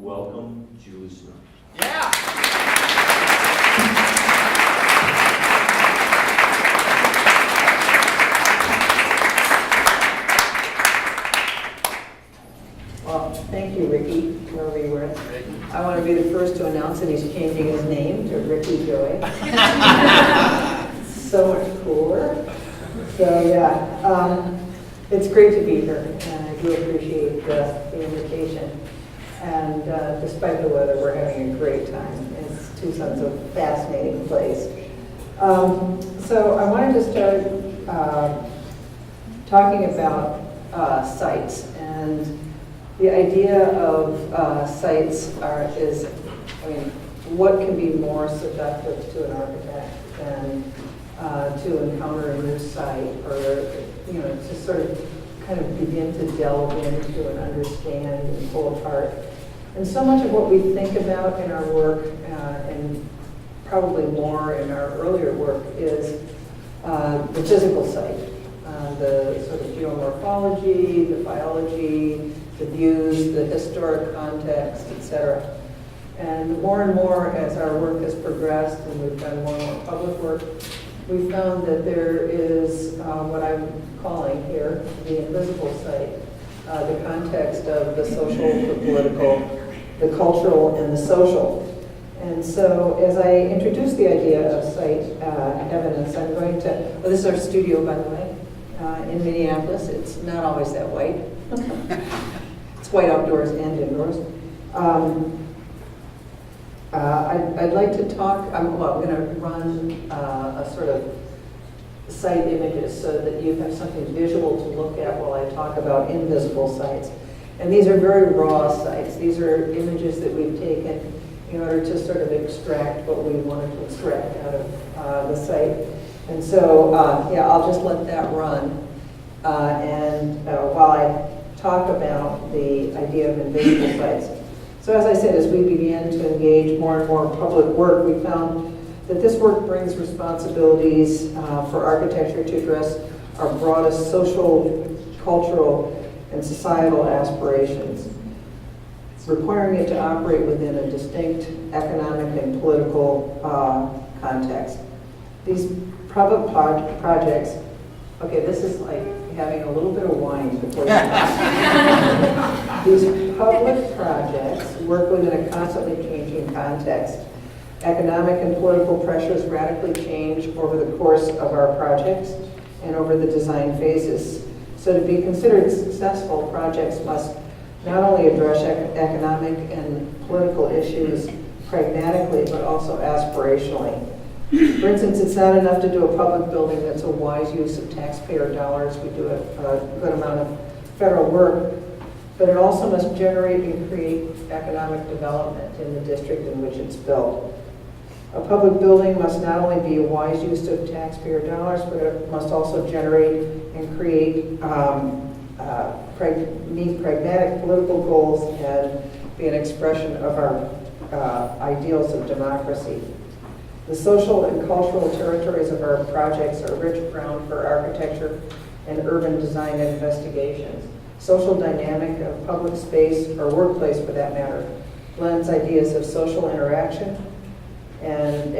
welcome Julie Snow. Yeah! Well, thank you, Ricky, wherever you were. I want to be the first to announce that he's changing his name to Ricky Joy. So much cooler. So, yeah, it's great to be here, and I do appreciate the invitation. And despite the weather, we're having a great time. Tucson's a fascinating place. So I wanted to start talking about sites. And the idea of sites is, what can be more seductive to an architect than to encounter a new site, or to sort of kind of begin to delve into and understand and pull apart. And so much of what we think about in our work, and probably more in our earlier work, is the physical site, the sort of geomorphology, the biology, the views, the historic context, etc. And more as our work has progressed and we've done more and more public work, we found that there is what I'm calling here the invisible site, the context of the social, the political, the cultural, and the social. And so as I introduce the idea of site evidence, I'm going to, well, this is our studio, by the way, in Minneapolis. It's not always that white. It's white outdoors and indoors. I'd like to talk, I'm going to run a sort of site images so that you have something visual to look at while I talk about invisible sites. And these are very raw sites. These are images that we've taken in order to sort of extract what we wanted to extract out of the site. And so, yeah, I'll just let that run. And while I talk about the idea of invisible sites. So as I said, as we began to engage more and more public work, we found that this work brings responsibilities for architecture to address our broadest social, cultural, and societal aspirations, requiring it to operate within a distinct economic and political context. These public projects, okay, this is like having a little bit of wine before you These public projects work within a constantly changing context. Economic and political pressures radically change over the course of our projects and over the design phases. So to be considered successful, projects must not only address economic and political issues pragmatically, but also aspirationally. For instance, it's not enough to do a public building that's a wise use of taxpayer dollars. We do a good amount of federal work, but it also must generate and create economic development in the district in which it's built. A public building must not only be a wise use of taxpayer dollars, but it must also generate and create, meet pragmatic political goals and be an expression of our ideals of democracy. The social and cultural territories of our projects are rich ground for architecture and urban design investigations. Social dynamic of public space, or workplace for that matter, blends ideas of social interaction and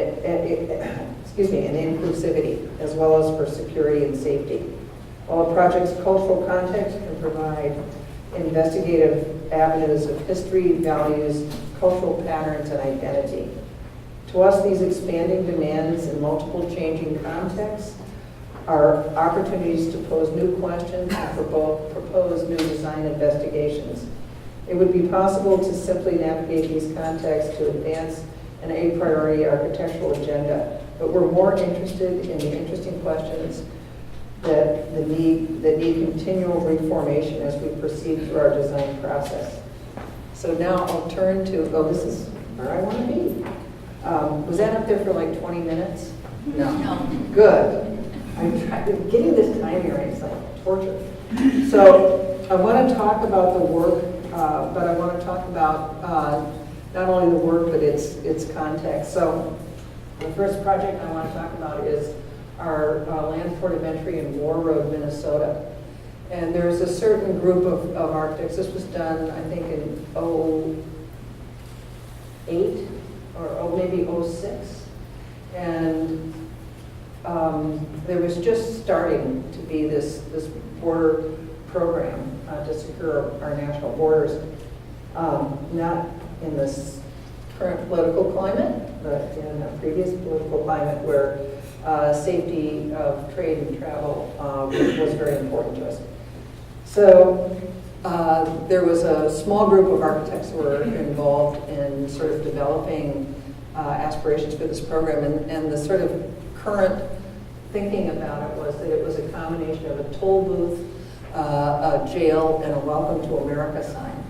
inclusivity, as well as for security and safety. While a project's cultural context can provide investigative avenues of history, values, cultural patterns, and identity. To us, these expanding demands in multiple changing contexts are opportunities to pose new questions and propose new design investigations. It would be possible to simply navigate these contexts to advance an a priori architectural agenda, but we're more interested in the interesting questions that need continual reformation as we proceed through our design process. So now I'll turn to, this is where I want to be. Was that up there for like 20 minutes? No. Good. I'm getting this timing right, it's like torture. So I want to talk about the work, but I want to talk about not only the work, but its context. So the first project I want to talk about is our land port of entry in Warroad, Minnesota. And there's a certain group of architects. This was done, I think, in maybe '06. And there was just starting to be this border program to secure our national borders, not in this current political climate, but in a previous political climate where safety of trade and travel was very important to us. So there was a small group of architects who were involved in sort of developing aspirations for this program, and the sort of current thinking about it was that it was a combination of a toll booth, a jail, and a Welcome to America sign.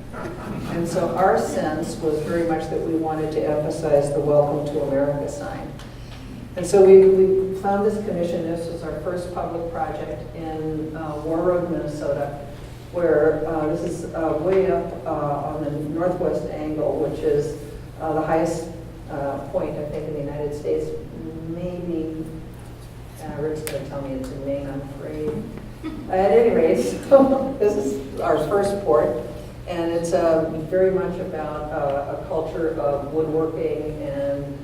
And so our sense was very much that we wanted to emphasize the Welcome to America sign. And so we found this commission. This was our first public project in Warroad, Minnesota, where this is way up on the northwest angle, which is the highest point, I think, in the United States. Maybe, Rick's going to tell me it's in Maine, I'm afraid. At any rate, so this is our first port, and it's very much about a culture of woodworking and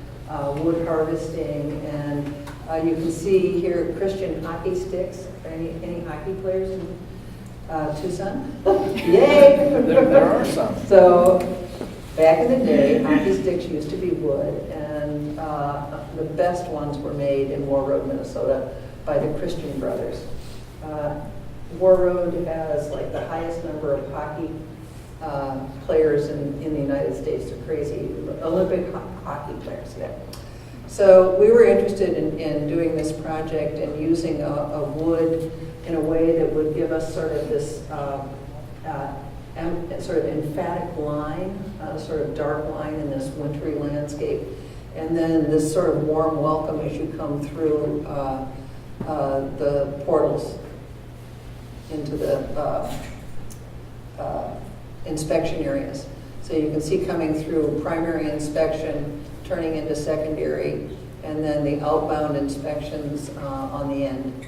wood harvesting, and you can see here Christian hockey sticks. Any hockey players in Tucson? Yay! There are some. So back in the day, hockey sticks used to be wood, and the best ones were made in Warroad, Minnesota by the Christian brothers. Warroad has like the highest number of hockey players in the United States. They're crazy. Olympic hockey players, yeah. So we were interested in doing this project and using a wood in a way that would give us sort of this sort of emphatic line, sort of dark line in this wintry landscape, and then this sort of warm welcome as you come through the portals into the inspection areas. So you can see coming through primary inspection, turning into secondary, and then the outbound inspections on the end.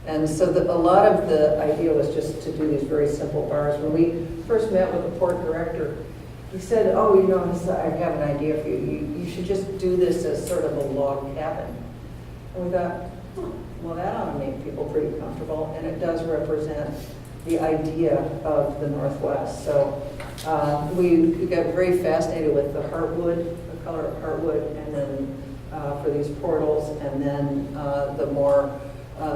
And so a lot of the idea was just to do these very simple bars. When we first met with the port director, he said, oh, you know, I have an idea for you. You should just do this as sort of a log cabin. And we thought, well, that ought to make people pretty comfortable, and it does represent the idea of the Northwest. So we got very fascinated with the heartwood, the color of heartwood, and then for these portals, and then the more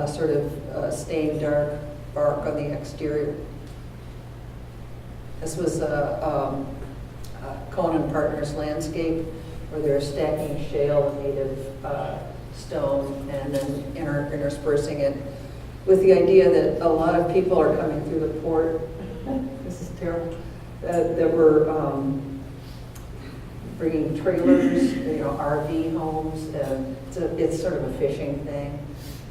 sort of stained dark bark on the exterior. This was Cohen & Partners landscape, where they're stacking shale and native stone and then interspersing it with the idea that a lot of people are coming through the port. This is terrible. That were bringing trailers, you know, RV homes, and it's sort of a fishing thing.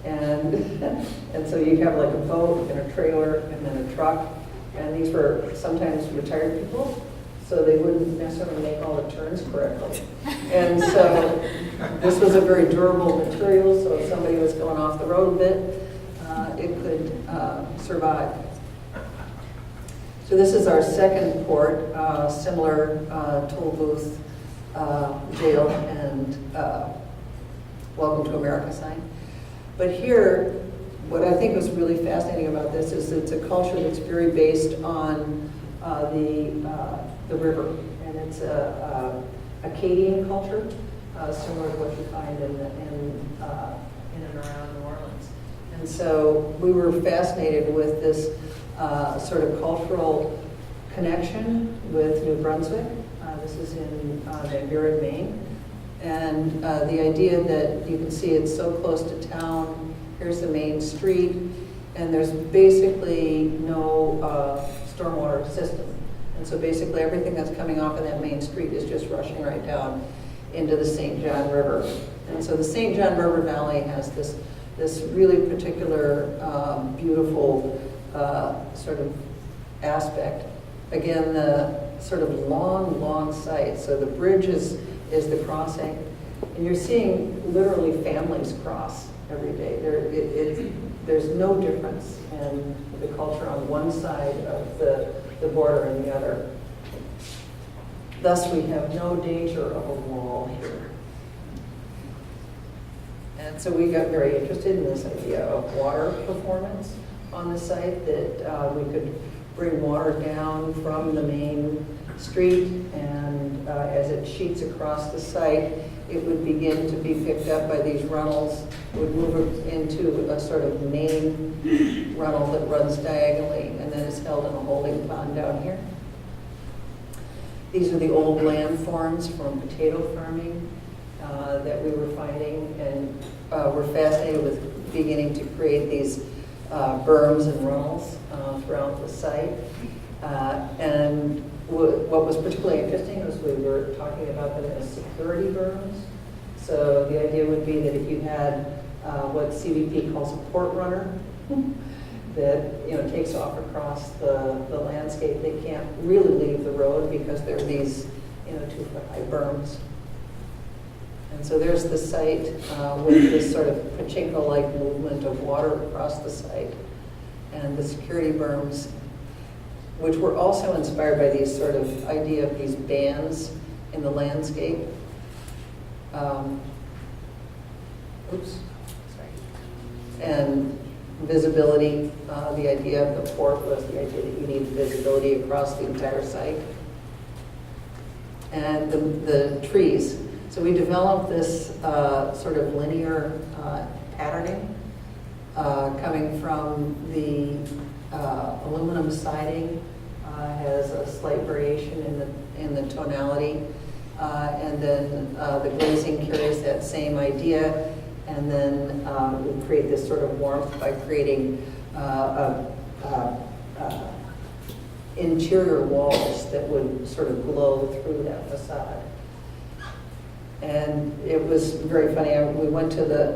And so you have like a boat and a trailer and then a truck, and these were sometimes retired people, so they wouldn't necessarily make all the turns correctly. And so this was a very durable material, so if somebody was going off the road a bit, it could survive. So this is our second port, similar toll booth, jail, and Welcome to America sign. But here, what I think was really fascinating about this is it's a culture that's very based on the river, and it's a Acadian culture, similar to what you find in and around New Orleans. And so we were fascinated with this sort of cultural connection with New Brunswick. This is in Van Buren, Maine. And the idea that you can see it's so close to town. Here's the main street, and there's basically no stormwater system. And so basically everything that's coming off of that main street is just rushing right down into the St. John River. And so the St. John River Valley has this really particular beautiful sort of aspect. Again, the sort of long site. So the bridge is the crossing, and you're seeing literally families cross every day. There's no difference in the culture on one side of the border and the other. Thus, we have no danger of a wall here. And so we got very interested in this idea of water performance on the site, that we could bring water down from the main street, and as it sheets across the site, it would begin to be picked up by these runnels, would move into a sort of main runnel that runs diagonally and then is held in a holding pond down here. These are the old landforms from potato farming that we were finding, and we're fascinated with beginning to create these berms and runnels throughout the site. And what was particularly interesting was we were talking about them as security berms. So the idea would be that if you had what CBP calls a port runner, that takes off across the landscape, they can't really leave the road because there are these 2-foot-high berms. And so there's the site with this sort of pachinko-like movement of water across the site, and the security berms, which were also inspired by these sort of idea of these bands in the landscape. And visibility, the idea of the port was the idea that you need visibility across the entire site. And the trees. So we developed this sort of linear patterning coming from the aluminum siding, has a slight variation in the tonality, and then the glazing carries that same idea, and then we create this sort of warmth by creating interior walls that would sort of glow through that facade. And it was very funny. We went to the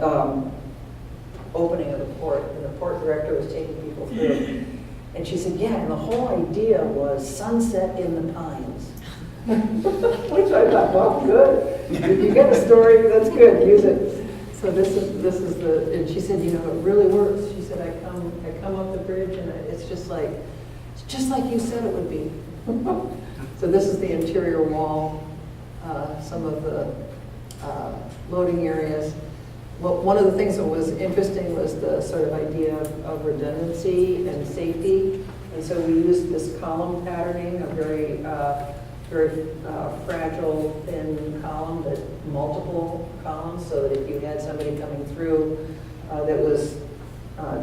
opening of the port, and the port director was taking people through. And she said, yeah, and the whole idea was sunset in the pines. Which I thought, well, good. If you get a story, that's good, use it. So this is the, and she said, it really works. She said, I come up the bridge, and it's just like you said it would be. So this is the interior wall, some of the loading areas. Well, one of the things that was interesting was the sort of idea of redundancy and safety. And so we used this column patterning, a very fragile, thin column, that multiple columns, so that if you had somebody coming through that was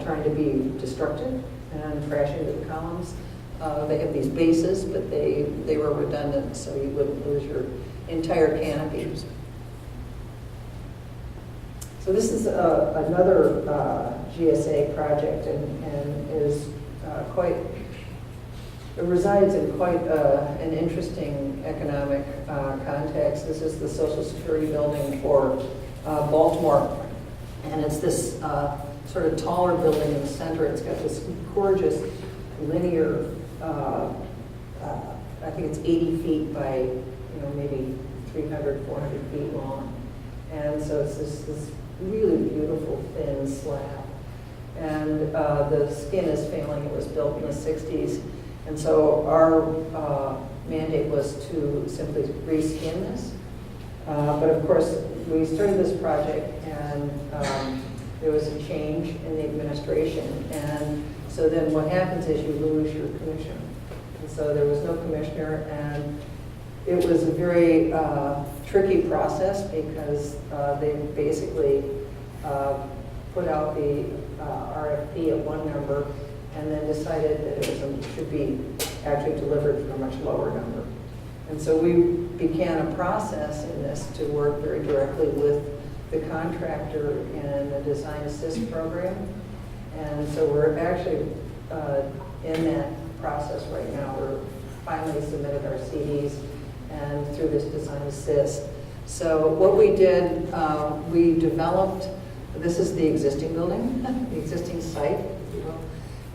trying to be destructive and crashing into the columns, they have these bases, but they were redundant, so you wouldn't lose your entire canopy. So this is another GSA project, and is it resides in quite an interesting economic context. This is the Social Security building for Baltimore, and it's this sort of taller building in the center. It's got this gorgeous linear, I think it's 80 feet by maybe 300, 400 feet long. And so it's this really beautiful thin slab. And the skin is failing. It was built in the 60s. And so our mandate was to simply reskin this. But of course, we started this project, and there was a change in the administration. And so then what happens is you lose your commission. And so there was no commissioner, and it was a very tricky process, because they basically put out the RFP at one number, and then decided that it should be actually delivered for a much lower number. And so we began a process in this to work very directly with the contractor in the design assist program. And so we're actually in that process right now. We're finally submitted our CDs and through this design assist. So what we did, we developed, this is the existing building, the existing site, if you will,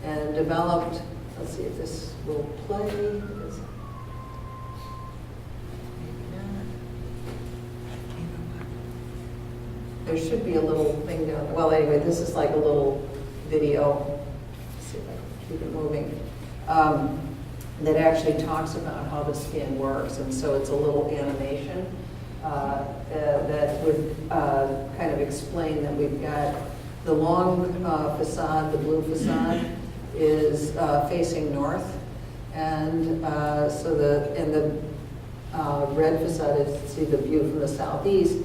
and developed, let's see if this will play. There should be a little thing down there. Well, anyway, this is like a little video. Let's see if I can keep it moving. That actually talks about how the skin works, and so it's a little animation. that would kind of explain that we've got the long facade, the blue facade, is facing north, and the red facade is, see the view from the southeast,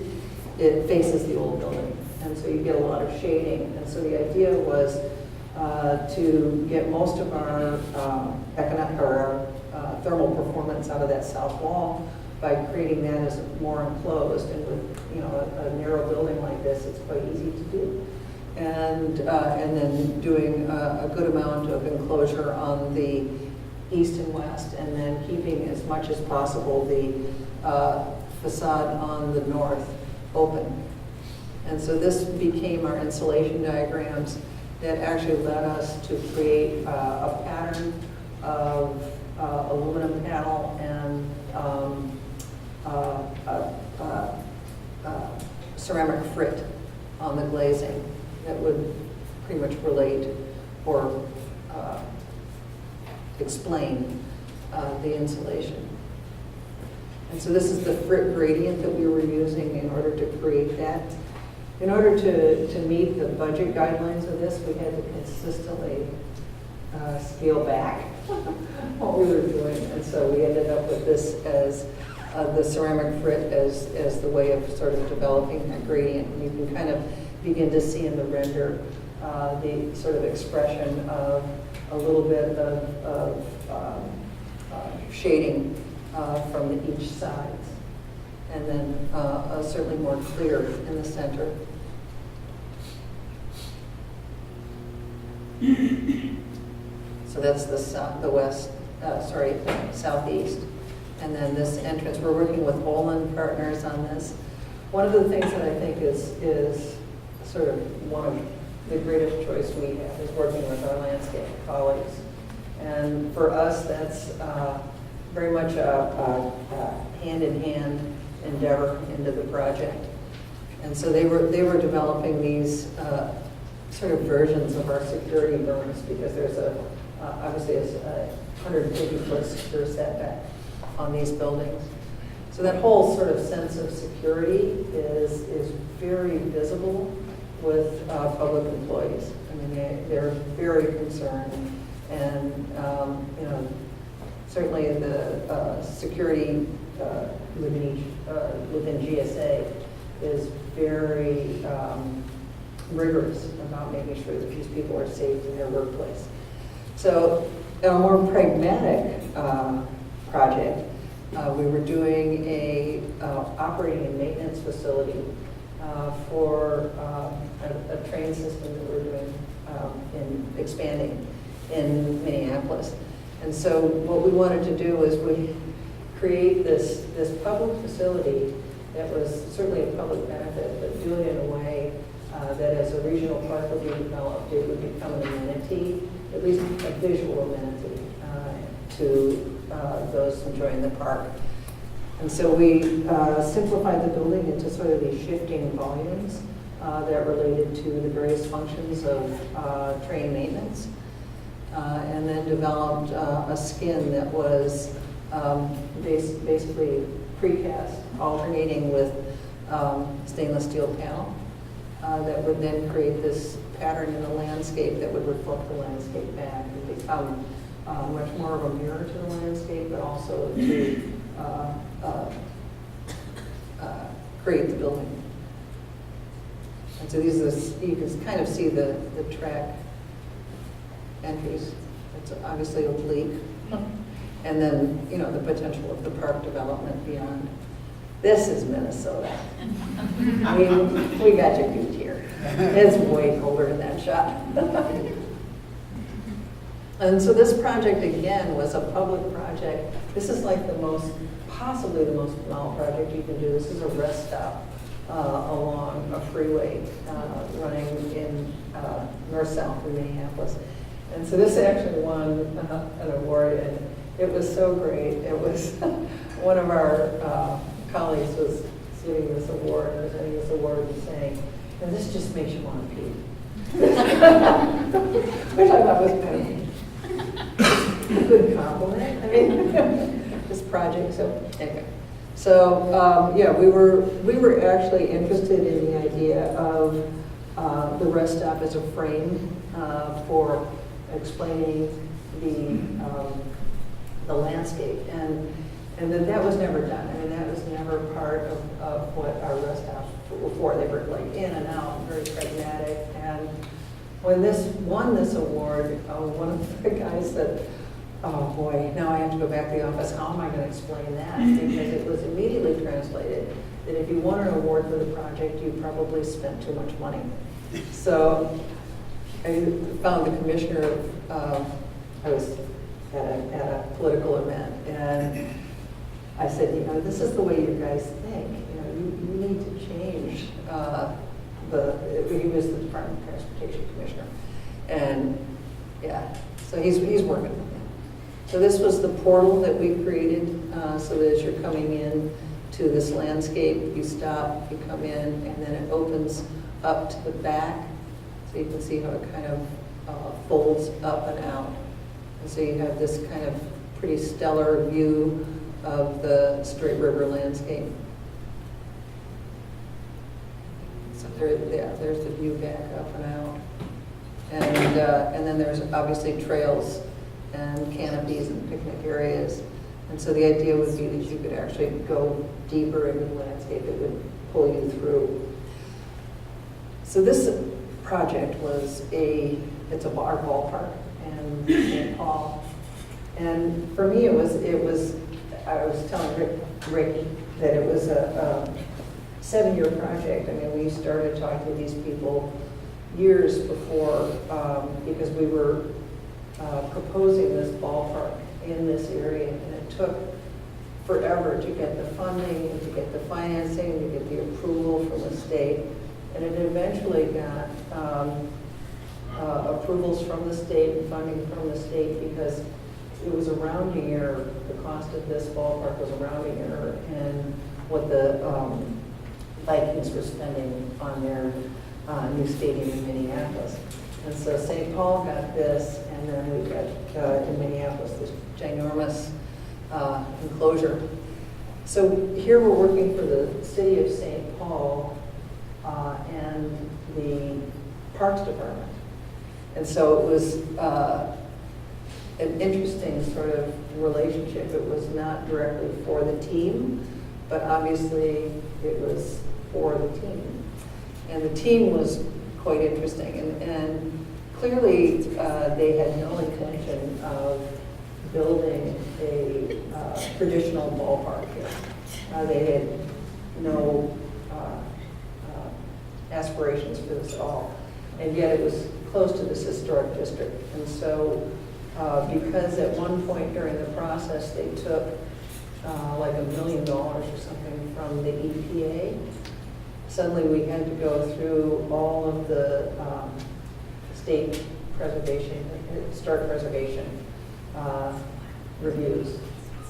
it faces the old building, and so you get a lot of shading. And so the idea was to get most of our thermal performance out of that south wall by creating that as more enclosed. And with a narrow building like this, it's quite easy to do. And then doing a good amount of enclosure on the east and west, and then keeping as much as possible the facade on the north open. And so this became our insulation diagrams that actually led us to create a pattern of aluminum panel and ceramic frit on the glazing that would pretty much relate or explain the insulation. And so this is the frit gradient that we were using in order to create that. In order to meet the budget guidelines of this, we had to consistently scale back what we were doing. And so we ended up with this as the ceramic frit as the way of sort of developing that gradient. And you can kind of begin to see in the render the sort of expression of a little bit of shading from each side. And then certainly more clear in the center. So that's the southeast. And then this entrance, we're working with Holcim partners on this. One of the things that I think is sort of one of the greatest choice we have is working with our landscape colleagues. And for us, that's very much a hand-in-hand endeavor into the project. And so they were developing these sort of versions of our security berms, because there's obviously a 150-foot secure setback on these buildings. So that whole sort of sense of security is very visible with public employees. I mean, they're very concerned, and certainly the security within GSA is very rigorous about making sure that these people are safe in their workplace. So a more pragmatic project, we were doing a operating and maintenance facility for a train system that we're doing expanding in Minneapolis. And so what we wanted to do was we create this public facility that was certainly a public benefit, but do it in a way that as a regional park would be developed, it would become an amenity, at least a visual amenity to those enjoying the park. And so we simplified the building into sort of these shifting volumes that related to the various functions of train maintenance. And then developed a skin that was basically precast, alternating with stainless steel panel that would then create this pattern in the landscape that would reflect the landscape back and become much more of a mirror to the landscape, but also to create the building. And so these are you can kind of see the track entries. It's obviously oblique. And then, the potential of the park development beyond. This is Minnesota. We got you beat here. It's way colder in that shot. And so this project, again, was a public project. This is like possibly the most banal project you can do. This is a rest stop along a freeway running in north-south in Minneapolis. And so this actually won an award, and it was so great. It was one of our colleagues was giving this award, presenting this award, and saying, "And this just makes you want to pee," which I thought was kind of a good compliment. I mean, this project. So anyway, So, yeah, we were actually interested in the idea of the rest stop as a frame for explaining the landscape, and that was never done. I mean, that was never part of what our rest stops were for. They were like in and out, very pragmatic. And when this won this award, one of the guys said, "Oh boy, now I have to go back to the office. How am I going to explain that?" Because it was immediately translated that if you won an award for the project, you probably spent too much money. So I found the commissioner. I was at a political event, and I said, you know, this is the way you guys think. You know, you need to change he was the Department of Transportation Commissioner, and yeah, so he's working on that. So this was the portal that we created, so that as you're coming in to this landscape, you stop, you come in, and then it opens up to the back, so you can see how it kind of folds up and out. And so you have this kind of pretty stellar view of the Straight River landscape. So there's the view back up and out. And then there's obviously trails and canopies and picnic areas. And so the idea would be that you could actually go deeper into the landscape. It would pull you through. So this project was it's a ballpark in St. Paul. And for me, I was telling Rick that it was a 7-year project. I mean, we started talking to these people years before because we were proposing this ballpark in this area, and it took forever to get the funding, to get the financing, to get the approval from the state. And it eventually got approvals from the state and funding from the state because it was a rounding error. The cost of this ballpark was a rounding error in what the Vikings were spending on their new stadium in Minneapolis. And so St. Paul got this, and then we got in Minneapolis this ginormous enclosure. So here we're working for the city of St. Paul and the Parks Department. And so it was an interesting sort of relationship. It was not directly for the team, but obviously it was for the team. And the team was quite interesting. And clearly they had no intention of building a traditional ballpark here. They had no aspirations for this at all. And yet it was close to this historic district. And so because at one point during the process they took like $1 million or something from the EPA, suddenly we had to go through all of the state preservation, historic preservation reviews.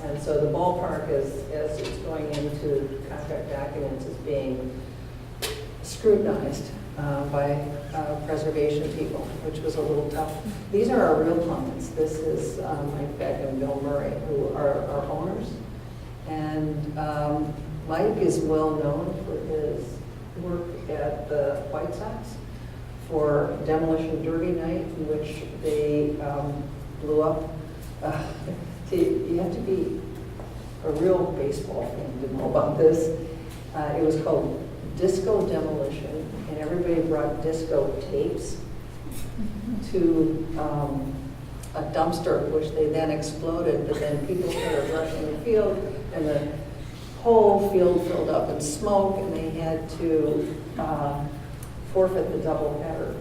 And so the ballpark, as it's going into contract documents, is being scrutinized by preservation people, which was a little tough. These are our real clients. This is Mike Beck and Bill Murray, who are our owners. And Mike is well known for his work at the White Sox for Demolition Derby Night, in which they blew up. You have to be a real baseball fan to know about this. It was called Disco Demolition, and everybody brought disco tapes to a dumpster, which they then exploded, but then people started rushing the field, and the whole field filled up in smoke, and they had to forfeit the doubleheader.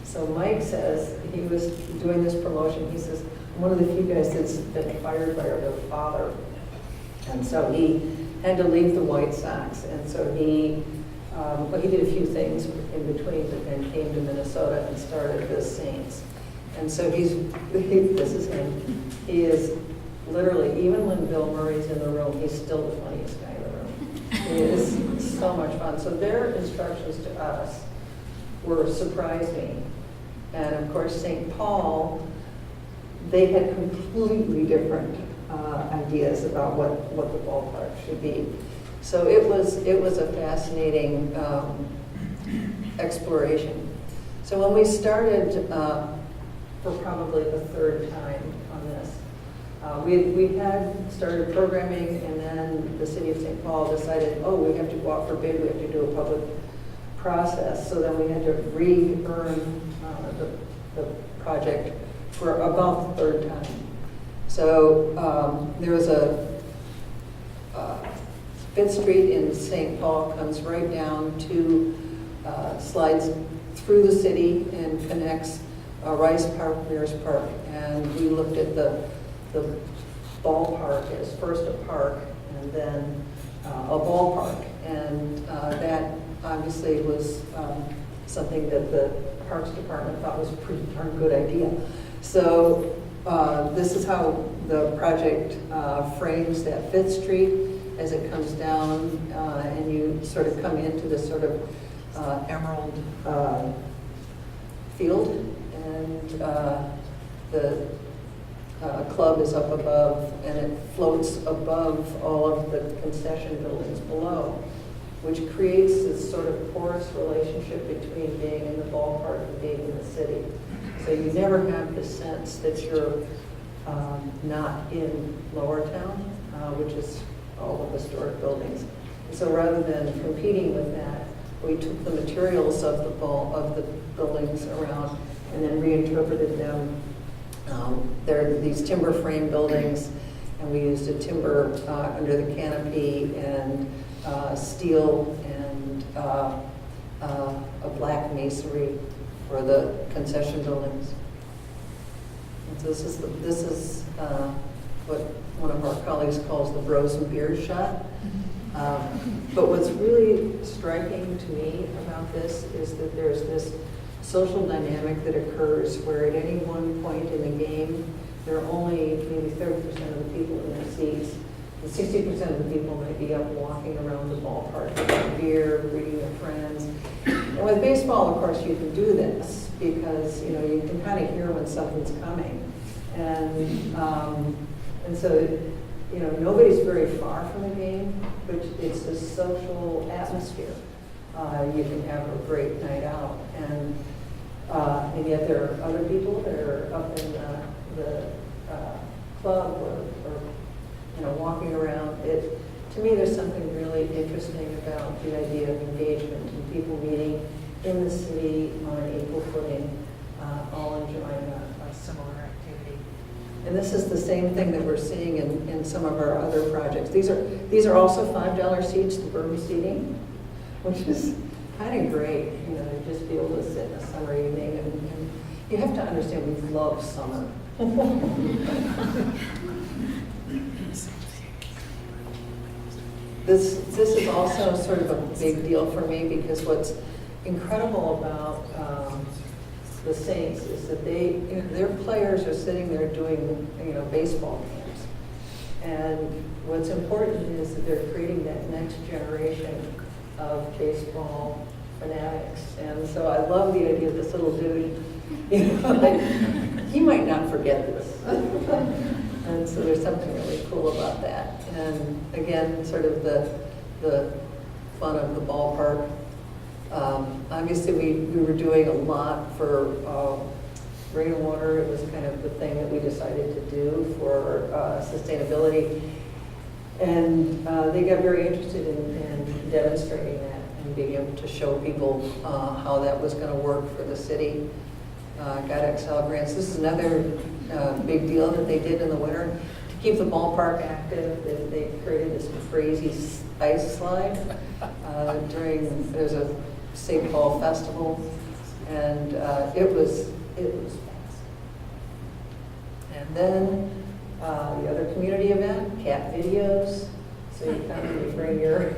So Mike says, he was doing this promotion, he says, I'm one of the few guys that's been fired by their father. And so he had to leave the White Sox, and so he did a few things in between, but then came to Minnesota and started the Saints. And so this is him. He is literally, even when Bill Murray's in the room, he's still the funniest guy in the room. It is so much fun. So their instructions to us were surprised me. And of course, St. Paul, they had completely different ideas about what the ballpark should be. So it was a fascinating exploration. So when we started for probably the third time on this, we had started programming, and then the city of St. Paul decided, oh, we have to go out for bid, we have to do a public process. So then we had to re-earn the project for about the third time. So there was a Fifth Street in St. Paul comes right down to slides through the city and connects Rice Park, Mears Park, and we looked at the ballpark as first a park and then a ballpark, and that obviously was something that the Parks Department thought was a pretty darn good idea. So this is how the project frames that Fifth Street as it comes down, and you sort of come into this sort of emerald field, and the club is up above, and it floats above all of the concession buildings below, which creates this sort of porous relationship between being in the ballpark and being in the city. So you never have the sense that you're not in Lower Town, which is all the historic buildings. And so rather than competing with that, we took the materials of the buildings around and then reinterpreted them. There are these timber frame buildings, and we used a timber under the canopy and steel and a black masonry for the concession buildings. And so this is what one of our colleagues calls the bros and beers shot. But what's really striking to me about this is that there's this social dynamic that occurs where at any one point in the game, there are only maybe 30% of the people in their seats, and 60% of the people might be up walking around the ballpark drinking beer, greeting their friends. And with baseball, of course, you can do this because you can kind of hear when something's coming, and so nobody's very far from the game, but it's a social atmosphere. You can have a great night out, and yet there are other people that are up in the club or walking around. To me, there's something really interesting about the idea of engagement and people meeting in the city on an equal footing, all enjoying a similar activity. And this is the same thing that we're seeing in some of our other projects. These are also $5 seats, the berm seating, which is kind of great, to just be able to sit in a summer evening. And you have to understand, we love summer. This is also sort of a big deal for me because what's incredible about the Saints is that their players are sitting there doing baseball games, and what's important is that they're creating that next generation of baseball fanatics. And so I love the idea of this little dude, he might not forget this. And so there's something really cool about that. And again, sort of the fun of the ballpark. Obviously, we were doing a lot for rainwater. It was kind of the thing that we decided to do for sustainability. And they got very interested in demonstrating that and being able to show people how that was going to work for the city. Got XL grants. This is another big deal that they did in the winter. To keep the ballpark active, they created this crazy ice slide there's a St. Paul festival, and it was fast. And then the other community event, cat videos. So you come and you bring your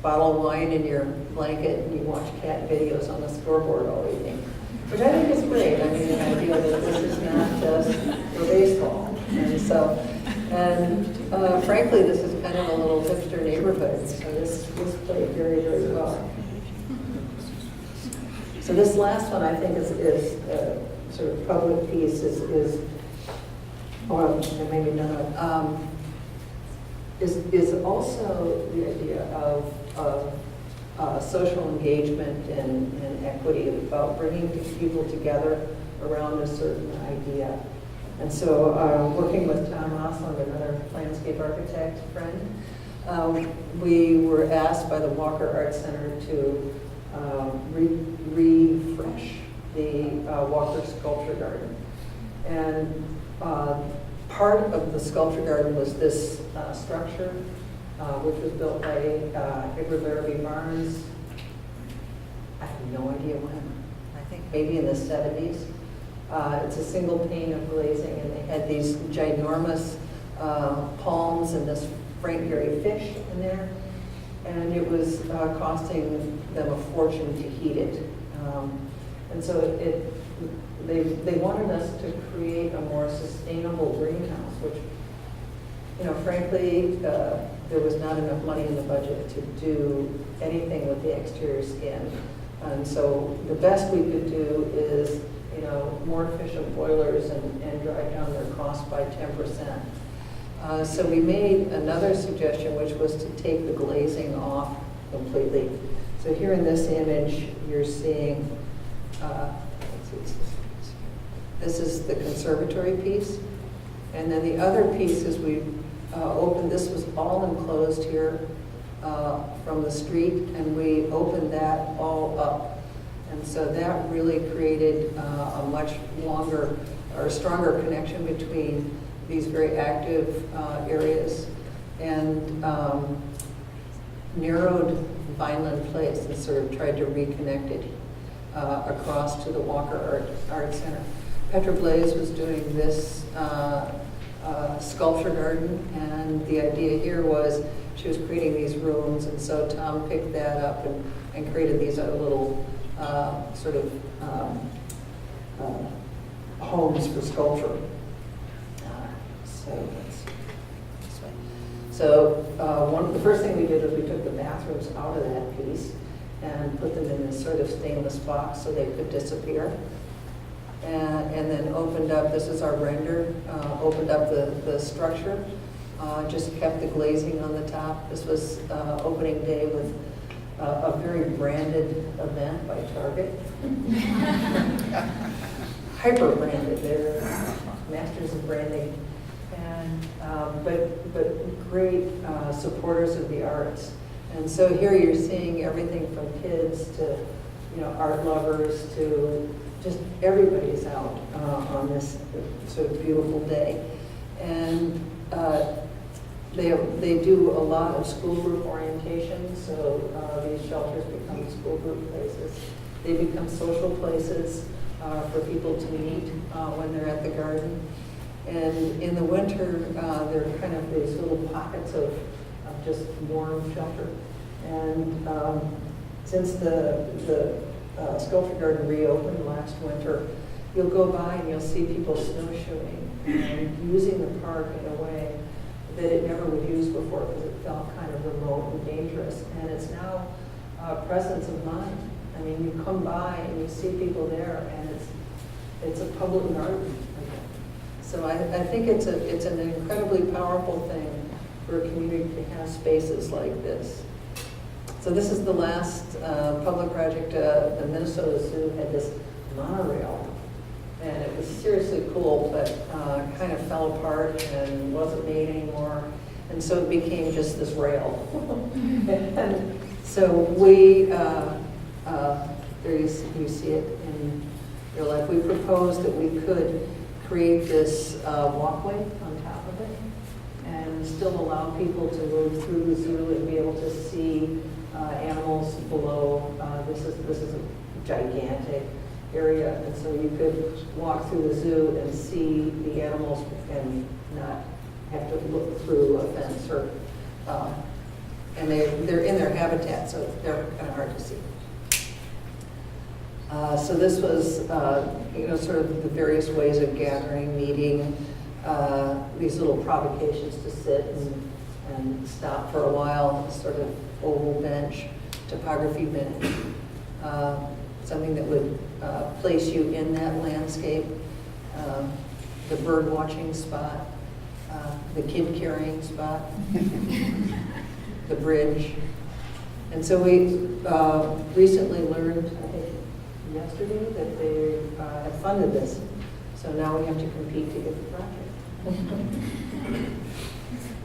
bottle of wine and your blanket, and you watch cat videos on the scoreboard all evening, which I think is great. I mean, the idea that this is not just for baseball. And frankly, this is kind of a little hipster neighborhood, so this played very, very well. So this last one, I think, is sort of public piece is or maybe none of, is also the idea of social engagement and equity, about bringing people together around a certain idea. And so working with Tom Osland, another landscape architect friend, we were asked by the Walker Art Center to refresh the Walker Sculpture Garden. And part of the sculpture garden was this structure, which was built by Edward Larrabee Barnes. I have no idea when. I think maybe in the 70s. It's a single pane of glazing, and they had these ginormous palms and this Frank Gehry fish in there, and it was costing them a fortune to heat it. And so they wanted us to create a more sustainable greenhouse, which, frankly, there was not enough money in the budget to do anything with the exterior skin. And so the best we could do is, more efficient boilers and drive down their cost by 10%. So we made another suggestion, which was to take the glazing off completely. So here in this image, you're seeing, this is the conservatory piece. And then the other piece is we opened, this was all enclosed here from the street, and we opened that all up. And so that really created a much longer or stronger connection between these very active areas, and narrowed Vineland Place and sort of tried to reconnect it across to the Walker Art Center. Petra Blaze was doing this sculpture garden, and the idea here was she was creating these rooms, and so Tom picked that up and created these other little sort of homes for sculpture. So let's see this way. So the first thing we did was we took the bathrooms out of that piece and put them in this sort of stainless box so they could disappear. And then opened up, this is our render, opened up the structure, just kept the glazing on the top. This was opening day with a very branded event by Target. Hyper branded, they're masters of branding. And, but great supporters of the arts. And so here you're seeing everything from kids to, art lovers to just everybody's out on this sort of beautiful day. And they do a lot of school group orientation, so these shelters become school group places. They become social places for people to meet when they're at the garden. And in the winter, there are kind of these little pockets of just warm shelter. And since the sculpture garden reopened last winter, you'll go by and you'll see people snowshoeing and using the park in a way that it never would use before, because it felt kind of remote and dangerous. And it's now a presence of mind. I mean, you come by and you see people there, and it's a public garden. So I think it's an incredibly powerful thing for a community to have spaces like this. So this is the last public project. The Minnesota Zoo had this monorail, and it was seriously cool, but kind of fell apart and wasn't made anymore. And so it became just this rail. And so we, there you see it in real life. We proposed that we could create this walkway on top of it and still allow people to move through the zoo and be able to see animals below. This is a gigantic area, and so you could walk through the zoo and see the animals and not have to look through a fence or and they're in their habitat, so they're kind of hard to see. So this was, sort of the various ways of gathering, meeting, these little provocations to sit and stop for a while, sort of oval bench, topography bench, something that would place you in that landscape. the bird watching spot, the kid carrying spot, the bridge. And so we recently learned, I think yesterday, that they have funded this. So now we have to compete to get the project.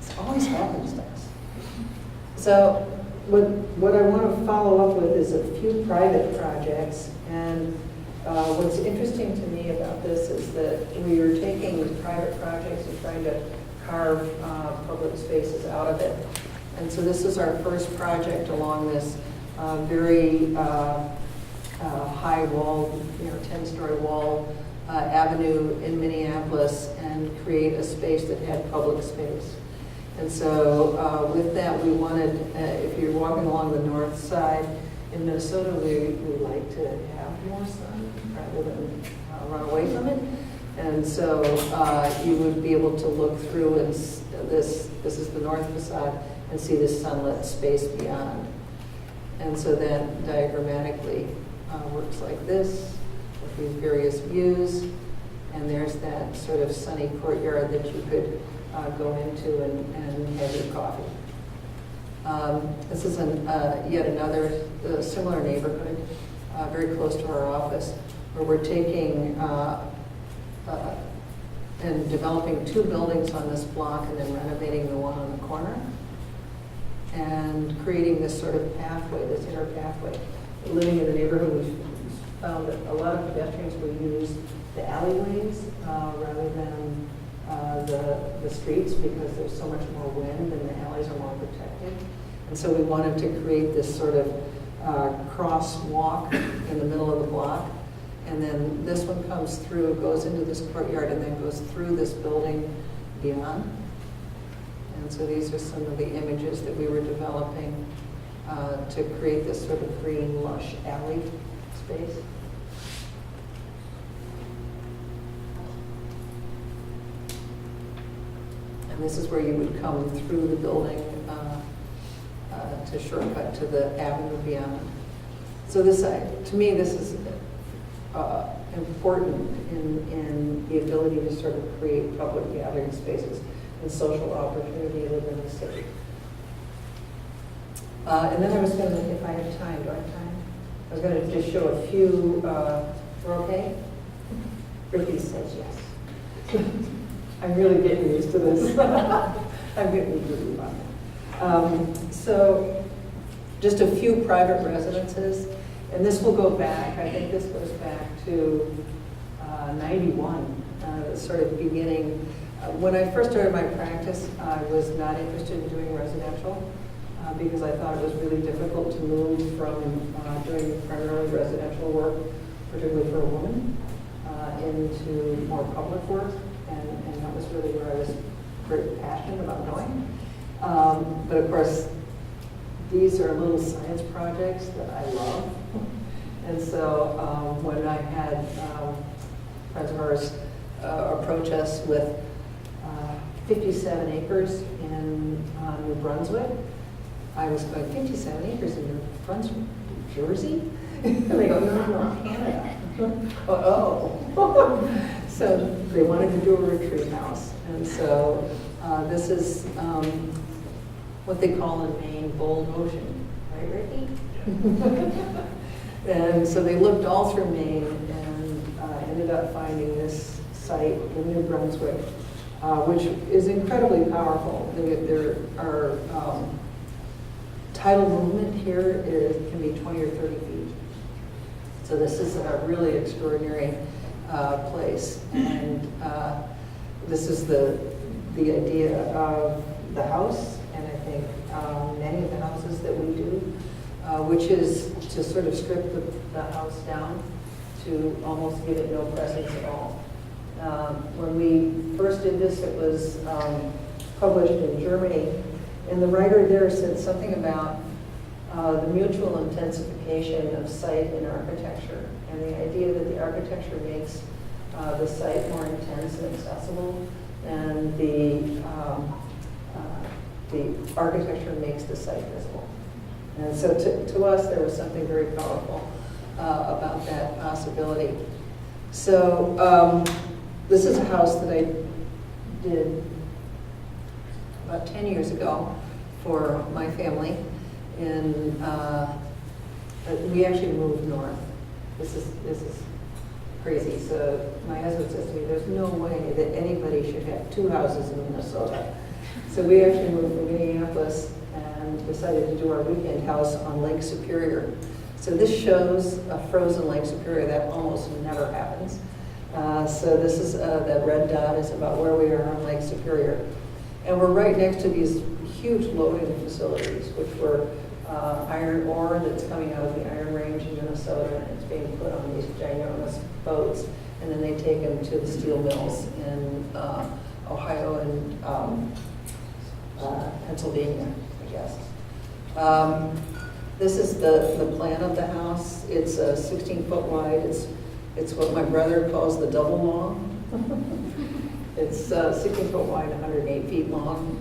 It always happens to us. So what I want to follow up with is a few private projects. And what's interesting to me about this is that we are taking these private projects and trying to carve public spaces out of it. And so this is our first project along this very high wall, 10-story wall avenue in Minneapolis, and create a space that had public space. And so with that, we wanted, if you're walking along the north side in Minnesota, we like to have more sun rather than run away from it. And so you would be able to look through, and this is the north facade, and see this sunlit space beyond. And so that diagrammatically works like this, with these various views. And there's that sort of sunny courtyard that you could go into and have your coffee. This is yet another similar neighborhood, very close to our office, where we're taking and developing 2 buildings on this block and then renovating the one on the corner, and creating this sort of pathway, this inner pathway. Living in the neighborhood, we found that a lot of pedestrians will use the alleyways rather than the streets, because there's so much more wind and the alleys are more protected. And so we wanted to create this sort of crosswalk in the middle of the block. And then this one comes through, goes into this courtyard, and then goes through this building beyond. And so these are some of the images that we were developing to create this sort of green, lush alley space. And this is where you would come through the building to shortcut to the avenue beyond. So this, to me, this is important in the ability to sort of create public gathering spaces and social opportunity within the city. And then I was going to, if I have time, do I have time? I was going to just show a few, we're okay? Ricky says yes. I'm really getting used to this. I'm getting used to it. So just a few private residences, and this will go back, I think this goes back to 91, sort of beginning. When I first started my practice, I was not interested in doing residential because I thought it was really difficult to move from doing primarily residential work, particularly for a woman, into more public work, and that was really where I was very passionate about going. But of course, these are little science projects that I love. And so when I had friends of ours approach us with 57 acres in New Brunswick, I was going, 57 acres in New Brunswick, New Jersey? And they go, no, Canada. Oh. So they wanted to do a retreat house. And so this is what they call in Maine bold ocean, right, Ricky? And so they looked all through Maine and ended up finding this site in New Brunswick, which is incredibly powerful. There are tidal movement here can be 20 or 30 feet. So this is a really extraordinary place. And this is the idea of the house, and I think many of the houses that we do, which is to sort of strip the house down to almost give it no presence at all. When we first did this, it was published in Germany, and the writer there said something about the mutual intensification of site and architecture, and the idea that the architecture makes the site more intense and accessible, and the architecture makes the site visible. And so to us, there was something very powerful about that possibility. So This is a house that I did about 10 years ago for my family. And we actually moved north. This is crazy. So my husband says to me, there's no way that anybody should have 2 houses in Minnesota. So we actually moved from Minneapolis and decided to do our weekend house on Lake Superior. So this shows a frozen Lake Superior. That almost never happens. So this is, that red dot is about where we are on Lake Superior. And we're right next to these huge loading facilities, which were iron ore that's coming out of the Iron Range in Minnesota, and it's being put on these ginormous boats, and then they take them to the steel mills in Ohio and Pennsylvania, I guess. This is the plan of the house. It's 16 foot wide. It's what my brother calls the double long. It's 16 foot wide, 108 feet long,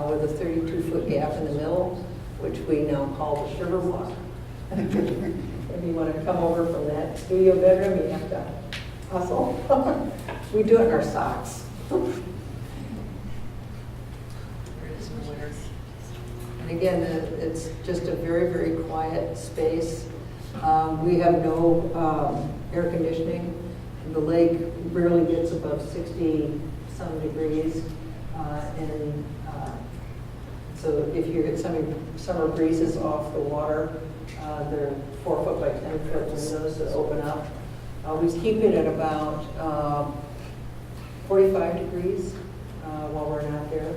with a 32 foot gap in the middle, which we now call the Shiver Walk. If you want to come over from that studio bedroom, you have to hustle. We do it in our socks. And again, it's just a very, very quiet space. We have no air conditioning. The lake rarely gets above 60-some degrees. So if you get summer breezes off the water, they're 4 foot by 10 foot windows that open up. We keep it at about 45 degrees while we're not there.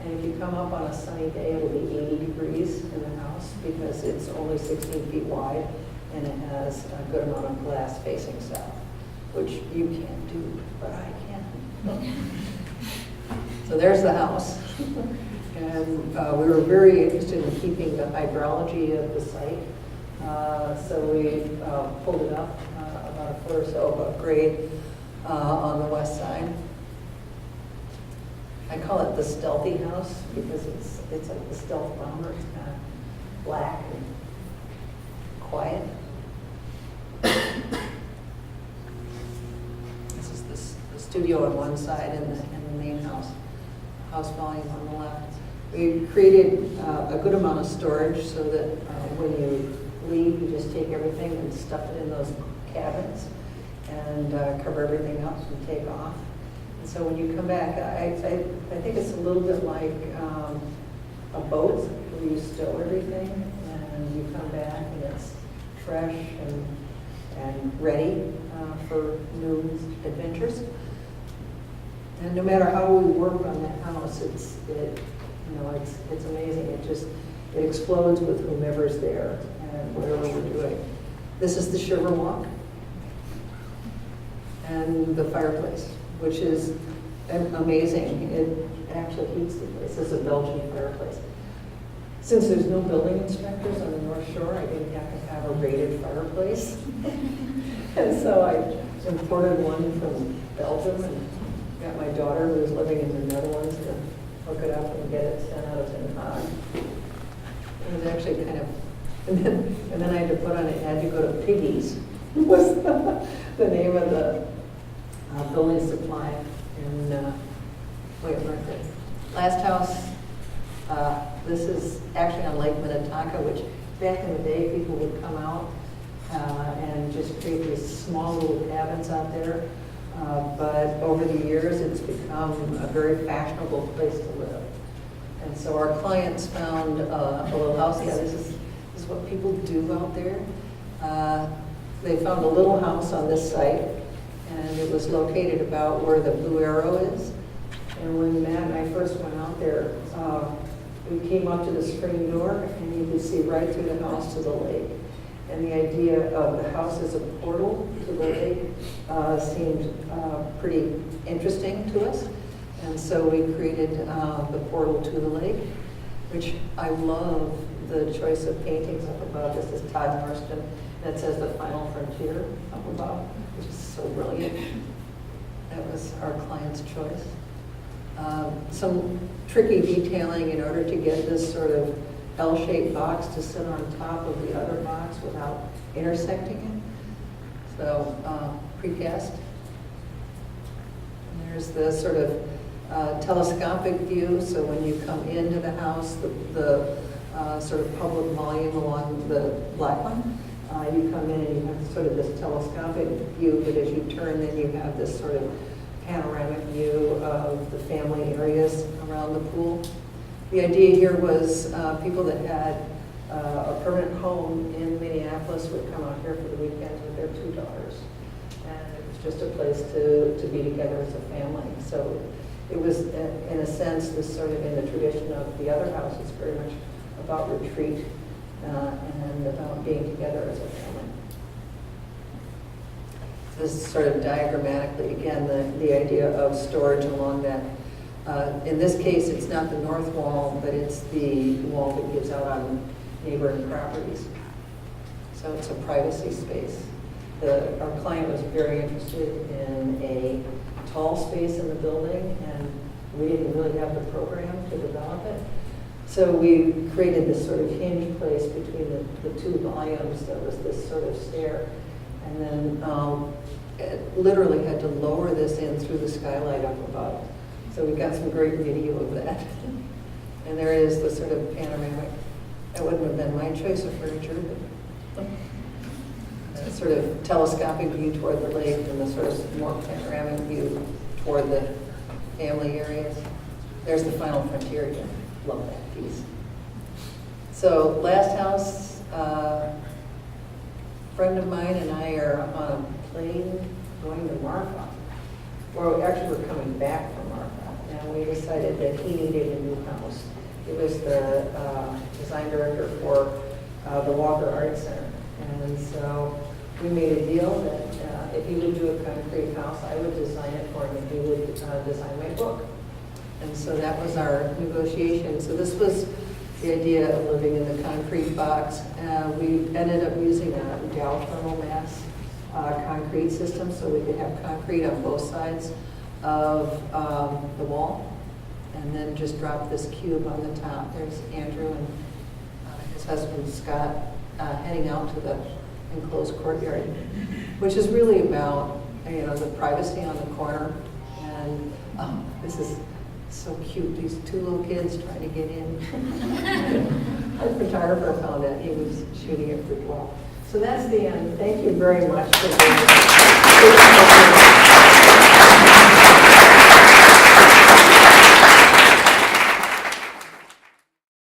And if you come up on a sunny day, it'll be 80 degrees in the house because it's only 16 feet wide and it has a good amount of glass facing south, which you can't do, but I can. So there's the house. And we were very interested in keeping the hydrology of the site. So we pulled it up about a foot or so above grade on the west side. I call it the stealthy house because it's like the stealth bomber. It's kind of black and quiet. This is the studio on one side and the main house volume on the left. We created a good amount of storage so that when you leave, you just take everything and stuff it in those cabins and cover everything up and take off. And so when you come back, I think it's a little bit like a boat where you stow everything and you come back and it's fresh and ready for new adventures. And no matter how we work on that house, it's amazing. It explodes with whomever's there and whatever we're doing. This is the Shiver Walk and the fireplace, which is amazing. It actually heats the place. It's a Belgian fireplace. Since there's no building inspectors on the North Shore, I didn't have to have a rated fireplace. And so I imported one from Belgium and got my daughter, who was living in the Netherlands, to hook it up and get it 10 out of 10 hot. It was actually kind of, and then I had to put on it, had to go to Piggy's, was the name of the building supply in Market. Last house, this is actually on Lake Minnetonka, which back in the day people would come out and just create these small little cabins out there. But over the years, it's become a very fashionable place to live. And so our clients found a little house. Yeah, this is what people do out there. They found a little house on this site, and it was located about where the Blue Arrow is. And when Matt and I first went out there, we came up to the screen door, and you could see right through the house to the lake. And the idea of the house as a portal to the lake seemed pretty interesting to us. And so we created the portal to the lake, which I love the choice of paintings up above. This is Todd Marston that says The Final Frontier up above, which is so brilliant. That was our client's choice. Some tricky detailing in order to get this sort of L-shaped box to sit on top of the other box without intersecting it. So precast. There's the sort of telescopic view, so when you come into the house, the sort of public volume along the black one, you come in and you have sort of this telescopic view, but as you turn, then you have this sort of panoramic view of the family areas around the pool. The idea here was people that had a permanent home in Minneapolis would come out here for the weekends with their two daughters. And it was just a place to be together as a family. So it was, in a sense, this sort of in the tradition of the other house, it's very much about retreat and about being together as a family. This is sort of diagrammatically, again, the idea of storage along that. In this case, it's not the north wall, but it's the wall that gives out on neighboring properties. So it's a privacy space. Our client was very interested in a tall space in the building, and we didn't really have the program to develop it. So we created this sort of hinge place between the two volumes. There was this sort of stair, and then it literally had to lower this in through the skylight up above. So we got some great video of that. And there is the sort of panoramic. That wouldn't have been my choice of furniture, but sort of telescopic view toward the lake and the sort of more panoramic view toward the family areas. There's the final frontier again. Love that piece. So last house, a friend of mine and I are on a plane going to Marfa. Well, actually we're coming back from Marfa, and we decided that he needed a new house. He was the design director for the Walker Art Center. And so we made a deal that if he would do a concrete house, I would design it for him, and he would design my book. And so that was our negotiation. So this was the idea of living in the concrete box. We ended up using a Dow thermal mass concrete system, so we could have concrete on both sides of the wall, and then just drop this cube on the top. There's Andrew and his husband Scott heading out to the enclosed courtyard, which is really about the privacy on the corner. And this is so cute. These two little kids trying to get in. Our photographer found it. He was shooting it for 12. So that's the end. Thank you very much for being here.